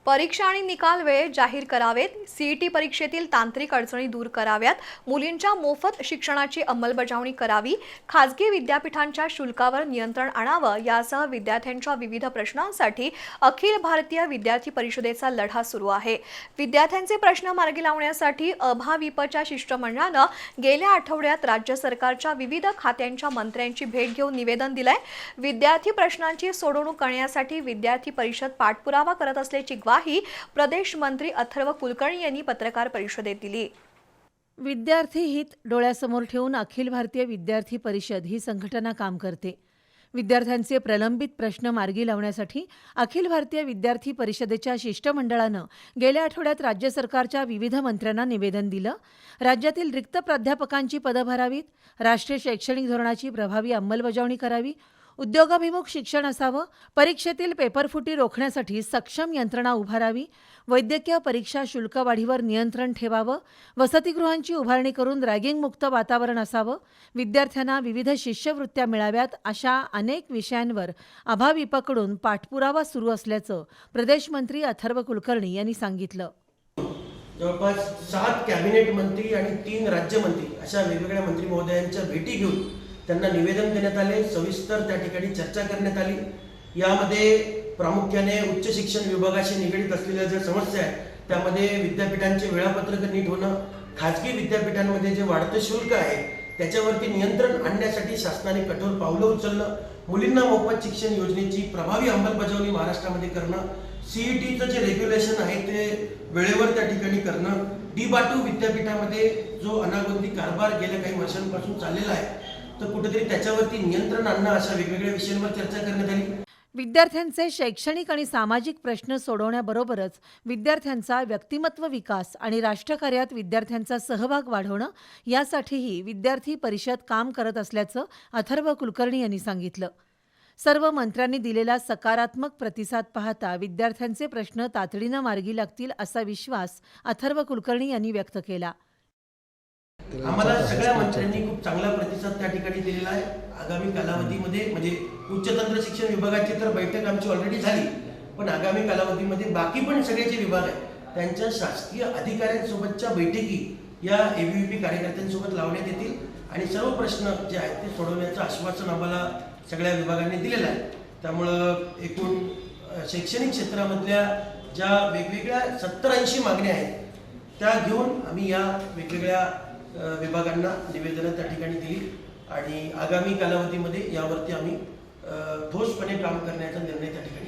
परीक्षा आणि निकाल वेळेत जाहीर करावेत, सीईटी परीक्षेतील तांत्रिक अडचणी दूर कराव्यात, मुलींच्या मोफत शिक्षणाची अंमलबजावणी करावी, खासगी विद्यापीठांच्या शुल्कावर नियंत्रण आणावं यासह विद्यार्थ्यांच्या विविध प्रश्नांसाठी अखिल भारतीय विद्यार्थी परिषदेचा लढा सुरू आहे। विद्यार्थ्यांचे प्रश्न मार्गी लावण्यासाठी अभाविपच्या शिष्टमंडळानं गेल्या आठवड्यात राज्य सरकारच्या विविध खात्यांच्या मंत्र्यांची भेट घेऊन निवेदन दिलंय। विद्यार्थी प्रश्नांची सोडवणूक करण्यासाठी विद्यार्थी परिषद पाठपुरावा करत असल्याची ग्वाही प्रदेश मंत्री अथर्व कुलकर्णी यांनी पत्रकार परिषदेत दिली। विद्यार्थी हित डोळ्यासमोर ठेवून अखिल भारतीय विद्यार्थी परिषद ही संघटना काम करते। विद्यार्थ्यांचे प्रलंबित प्रश्न मार्गी लावण्यासाठी अखिल भारतीय विद्यार्थी परिषदेच्या शिष्टमंडळानं गेल्या आठवड्यात राज्य सरकारच्या विविध मंत्र्यांना निवेदन दिलं। राज्यातील रिक्त प्राध्यापकांची पदं भरावीत, राष्ट्रीय शैक्षणिक धोरणाची प्रभावी अंमलबजावणी करावी, उद्योगाभिमुख शिक्षण असावं, परीक्षेतील पेपरफुटी रोखण्यासाठी सक्षम यंत्रणा उभारावी, वैद्यकीय परीक्षा शुल्क वाढीवर नियंत्रण ठेवावं, वसतिगृहांची उभारणी करून रॅगिंगमुक्त वातावरण असावं, विद्यार्थ्यांना विविध शिष्यवृत्त्या मिळाव्यात अशा अनेक विषयांवर अभाविपकडून पाठपुरावा सुरू असल्याचं प्रदेश मंत्री अथर्व कुलकर्णी यांनी सांगितलं। जवळपास 7 कॅबिनेट मंत्री आणि 3 राज्यमंत्री अशा वेगवेगळ्या मंत्री महोदयांच्या भेटी घेऊन त्यांना निवेदन देण्यात आले। सविस्तर त्या ठिकाणी चर्चा करण्यात आली। यामध्ये प्रामुख्याने उच्च शिक्षण विभागाशी निगडीत असलेल्या ज्या समस्या आहेत त्यामध्ये विद्यापीठांचे वेळापत्रक नीट होणं, खाजगी विद्यापीठांमध्ये जे वाढतं शुल्क आहे त्याच्यावरती नियंत्रण आणण्यासाठी शासनाने कठोर पावलं उचलणं, मुलींना मोफत शिक्षण योजनेची प्रभावी अंमलबजावणी महाराष्ट्रामध्ये करणं, सीईटीचं जे रेग्युलेशन आहे ते वेळेवर त्या ठिकाणी करणं, डी.बाटू विद्यापीठामध्ये जो अनागोंदी कारभार गेल्या काही वर्षांपासून चाललेला आहे तर कुठेतरी त्याच्यावरती नियंत्रण आणणं अशा वेगवेगळ्या विषयांवर चर्चा करण्यात आली। विद्यार्थ्यांचे शैक्षणिक आणि सामाजिक प्रश्न सोडवण्याबरोबरच विद्यार्थ्यांचा व्यक्तिमत्व विकास आणि राष्ट्रकार्यात विद्यार्थ्यांचा सहभाग वाढवणं यासाठीही विद्यार्थी परिषद काम करत असल्याचं अथर्व कुलकर्णी यांनी सांगितलं। सर्व मंत्र्यांनी दिलेला सकारात्मक प्रतिसाद पाहता विद्यार्थ्यांचे प्रश्न तातडीनं मार्गी लागतील असा विश्वास अथर्व कुलकर्णी यांनी व्यक्त केला। आम्हाला सगळ्या मंत्र्यांनी खूप चांगला प्रतिसाद त्या ठिकाणी दिलेला आहे। आगामी कालावधीमध्ये म्हणजे उच्च तंत्र शिक्षण विभागाची तर बैठक आमची ऑलरेडी झाली, पण आगामी कालावधीमध्ये बाकी पण सगळे जे विभाग आहेत त्यांच्या शासकीय अधिकाऱ्यांसोबतच्या बैठकी या एबीव्हीपी कार्यकर्त्यांसोबत लावण्यात येतील आणि सर्व प्रश्न जे आहेत ते सोडवण्याचं आश्वासन आम्हाला सगळ्या विभागांनी दिलेलं आहे। त्यामुळं एकूण शैक्षणिक क्षेत्रामधल्या ज्या वेगवेगळ्या 70-80 मागण्या आहेत त्या घेऊन आम्ही या वेगवेगळ्या विभागांना निवेदनं त्या ठिकाणी दिली आणि आगामी कालावधीमध्ये यावरती आम्ही ठोसपणे काम करण्याचा निर्णय त्या ठिकाणी